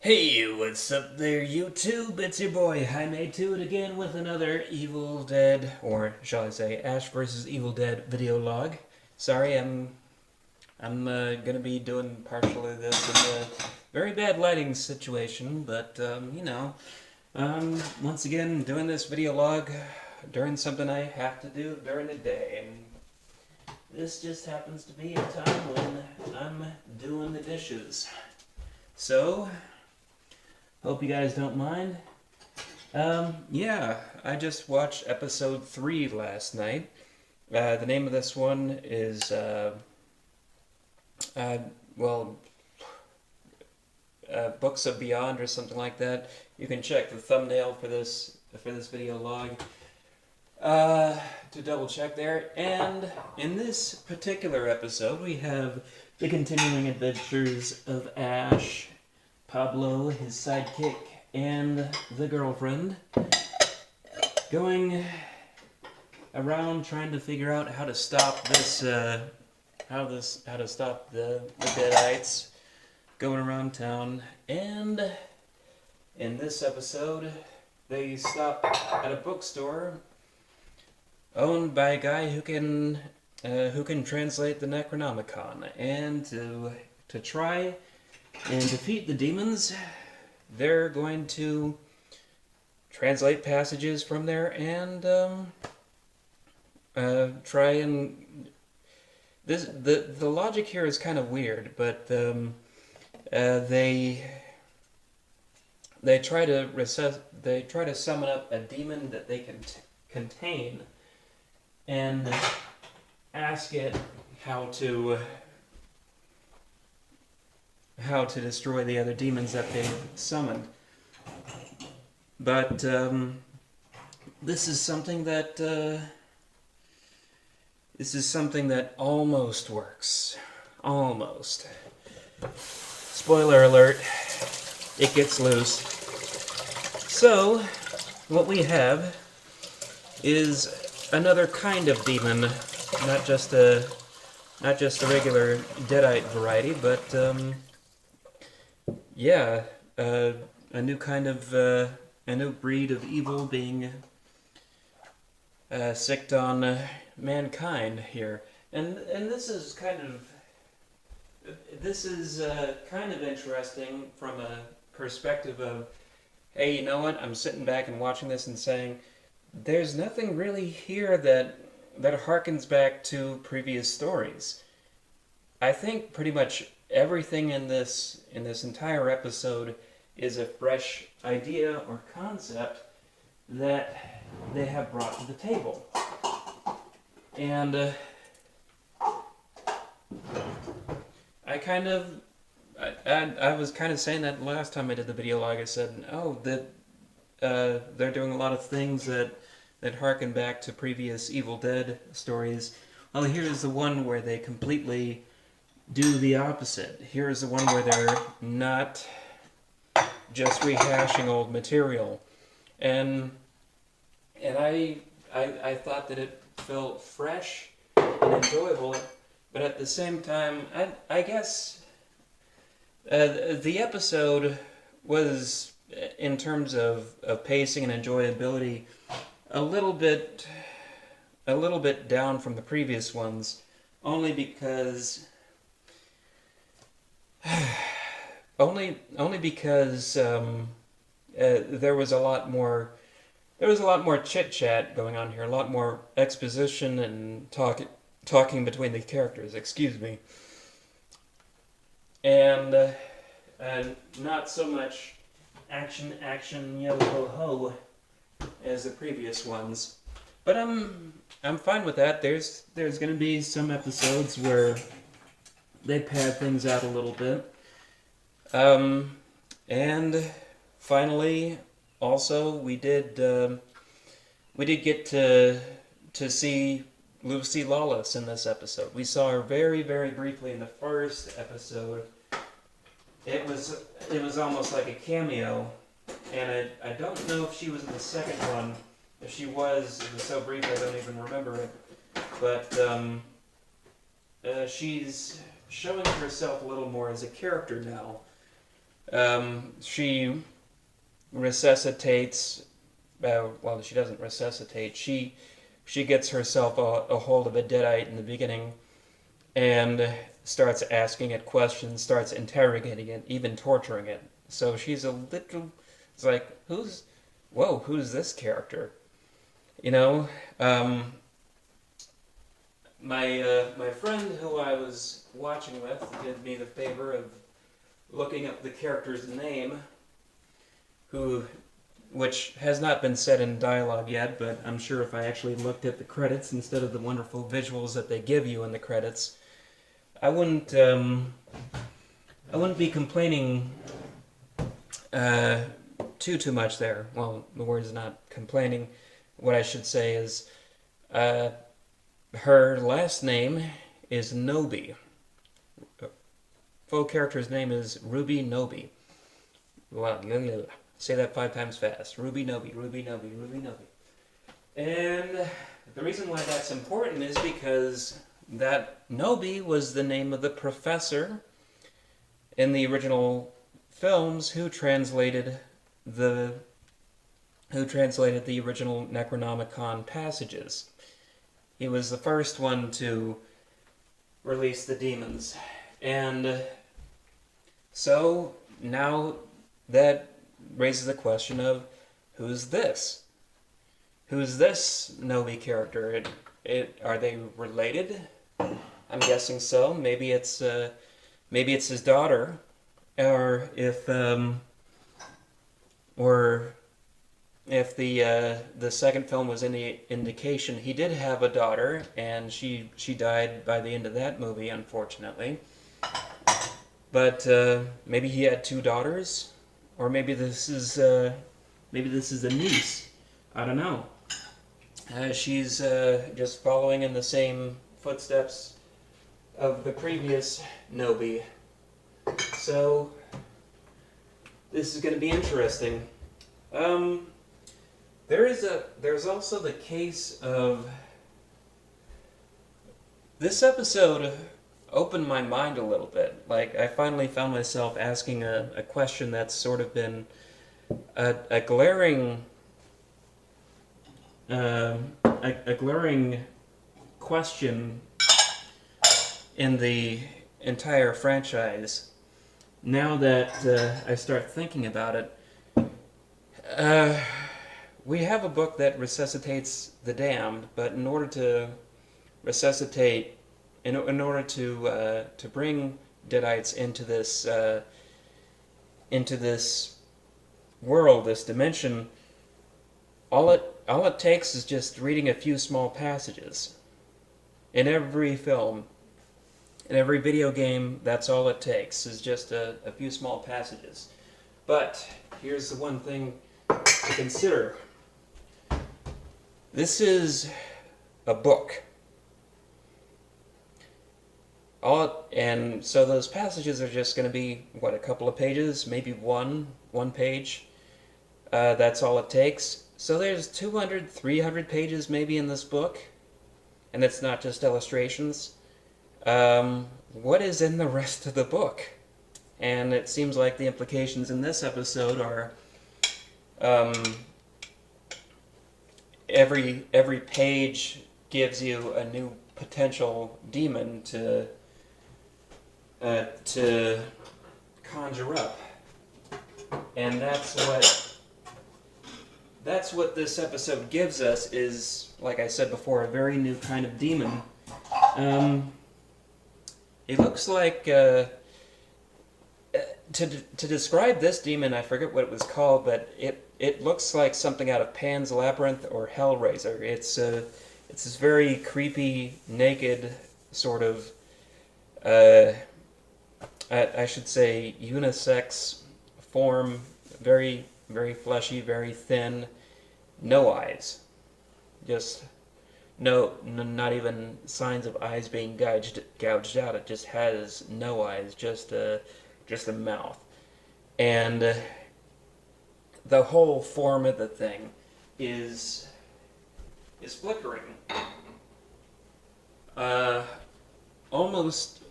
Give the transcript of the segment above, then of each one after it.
Hey, what's up there, YouTube? It's your boy Jaime Toot again with another Evil Dead, or shall I say, Ash vs. Evil Dead video log. Sorry, I'm gonna be doing partially this in a very bad lighting situation, but once again doing this video log during something I have to do during the day, and this just happens to be a time when I'm doing the dishes. So, hope you guys don't mind. Yeah, I just watched episode 3 last night. The name of this one is, uh, well, Books of Beyond or something like that. You can check the thumbnail for this video log to double check there. And in this particular episode, we have the continuing adventures of Ash, Pablo, his sidekick, and the girlfriend going around trying to figure out how to stop this, how to stop the Deadites going around town. And in this episode, they stop at a bookstore owned by a guy who can translate the Necronomicon, and to try and defeat the demons, they're going to translate passages from there and try and the logic here is kind of weird, but they try to summon up a demon that they can contain and ask it how to destroy the other demons that they've summoned. But this is something that almost works. Almost. Spoiler alert, it gets loose. So, what we have is another kind of demon, not just a regular Deadite variety, but yeah, a new kind of a new breed of evil being sicked on mankind here, and this is kind of interesting from a perspective of, hey, you know what? I'm sitting back and watching this and saying, there's nothing really here that harkens back to previous stories. I think pretty much everything in this entire episode is a fresh idea or concept that they have brought to the table. And I was kind of saying that last time I did the video log. I said, oh, that they're doing a lot of things that harken back to previous Evil Dead stories. Well, here's the one where they completely do the opposite. Here's the one where they're not just rehashing old material, and I thought that it felt fresh and enjoyable, but at the same time, I guess the episode was, in terms of pacing and enjoyability, a little bit down from the previous ones, only because there was a lot more chit chat going on here, a lot more exposition and talking between the characters. Excuse me, and not so much action yo ho ho as the previous ones. But I'm fine with that. There's going to be some episodes where they pad things out a little bit. And finally, also we did get to see Lucy Lawless in this episode. We saw her very, very briefly in the first episode. It was almost like a cameo, and I don't know if she was in the second one. If she was, it was so brief I don't even remember it. But she's showing herself a little more as a character now. She resuscitates. Well, she doesn't resuscitate. She gets herself a hold of a deadite in the beginning and starts asking it questions, starts interrogating it, even torturing it. So she's a little. It's like, who's this character? You know, my friend who I was watching with did me the favor of looking up the character's name, who which has not been said in dialogue yet, but I'm sure if I actually looked at the credits instead of the wonderful visuals that they give you in the credits, I wouldn't be complaining too much there. Well, the word is not complaining. What I should say is, her last name is Nobi. Full character's name is Ruby Nobi. Wow, say that 5 times fast. Ruby Nobi, Ruby Nobi, Ruby Nobi. And the reason why that's important is because that Nobi was the name of the professor in the original films who translated the original Necronomicon passages. He was the first one to release the demons. And so now that raises the question of, who's this? Who's this Nobi character? Are they related? I'm guessing so. Maybe it's his daughter, or if the second film was any indication, he did have a daughter, and she died by the end of that movie, unfortunately. But maybe he had 2 daughters, or maybe this is a niece. I don't know. She's just following in the same footsteps of the previous Nobi. So this is going to be interesting. There's also the case of, this episode opened my mind a little bit. Like, I finally found myself asking a question that's sort of been a glaring question in the entire franchise. Now that I start thinking about it, we have a book that resuscitates the damned, but in order to resuscitate, in order to bring deadites into this world, this dimension, all it takes is just reading a few small passages. In every film, in every video game, that's all it takes, is just a few small passages. But here's the one thing to consider. This is a book. And so those passages are just going to be, a couple of pages, maybe one page. That's all it takes. So there's 200, 300 pages maybe in this book, and it's not just illustrations. What is in the rest of the book? And it seems like the implications in this episode are, every page gives you a new potential demon to conjure up, and that's what this episode gives us, is, like I said before, a very new kind of demon. It looks like, to describe this demon, I forget what it was called, but it looks like something out of Pan's Labyrinth or Hellraiser. It's this very creepy, naked sort of, I should say, unisex form, very, very fleshy, very thin, no eyes. Just not even signs of eyes being gouged out. It just has no eyes, just a mouth. And the whole form of the thing is flickering. Almost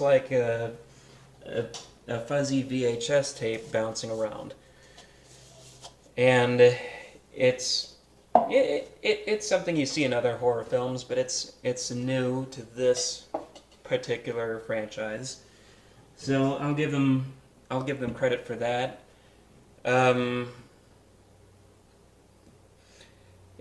like a a fuzzy VHS tape bouncing around, and it's something you see in other horror films, but it's new to this particular franchise. So I'll give them credit for that.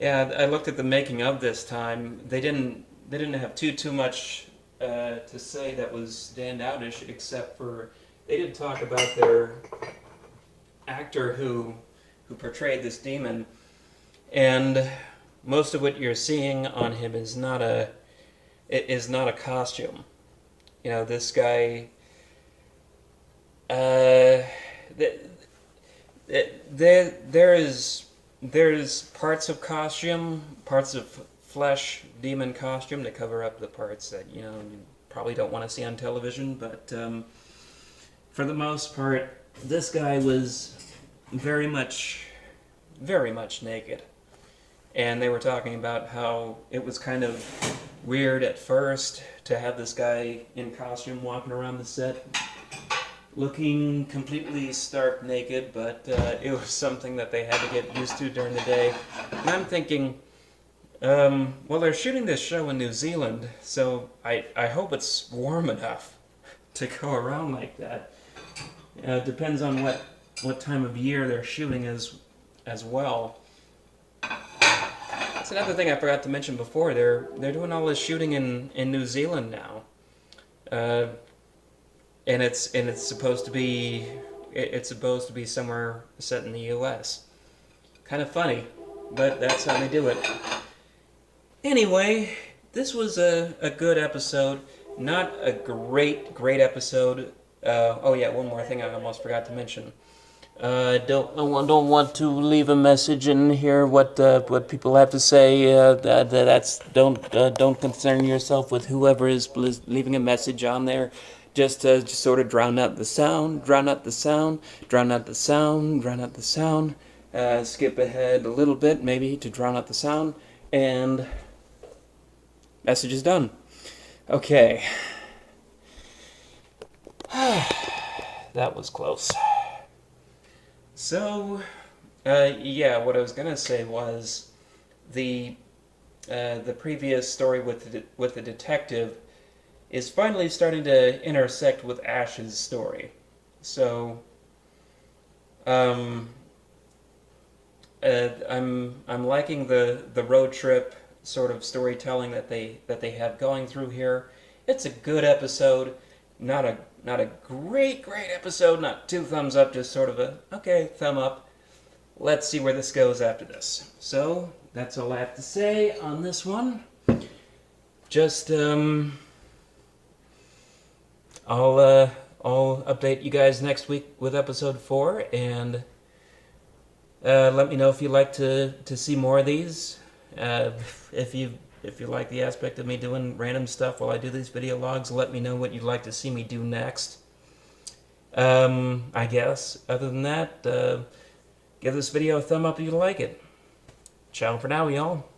Yeah, I looked at the making of this time. They didn't have too much to say that was standoutish, except for they did talk about their actor who portrayed this demon, and most of what you're seeing on him is not a costume. You know, this guy. There's parts of costume, parts of flesh demon costume to cover up the parts that you probably don't want to see on television. But for the most part, this guy was very much naked, and they were talking about how it was kind of weird at first to have this guy in costume walking around the set looking completely stark naked, but it was something that they had to get used to during the day. And I'm thinking, well, they're shooting this show in New Zealand, so I hope it's warm enough to go around like that. Depends on what time of year they're shooting as well. That's another thing I forgot to mention before. They're doing all this shooting in New Zealand now. And it's supposed to be somewhere set in the U.S. Kind of funny, but that's how they do it. Anyway, this was a good episode. Not a great episode. Oh yeah, one more thing I almost forgot to mention. Don't want to leave a message and hear what people have to say. Don't concern yourself with whoever is leaving a message on there. Just sort of drown out the sound. Skip ahead a little bit, maybe, to drown out the sound, and message is done. Okay. That was close. So, yeah, what I was gonna say was the previous story with the detective is finally starting to intersect with Ash's story. So, I'm liking the road trip sort of storytelling that they have going through here. It's a good episode, not a great episode, not 2 thumbs up, just sort of a okay thumb up. Let's see where this goes after this. So that's all I have to say on this one. Just I'll update you guys next week with episode 4, and let me know if you'd like to see more of these. If you like the aspect of me doing random stuff while I do these video logs, let me know what you'd like to see me do next. I guess, other than that, give this video a thumb up if you like it. Ciao for now, y'all.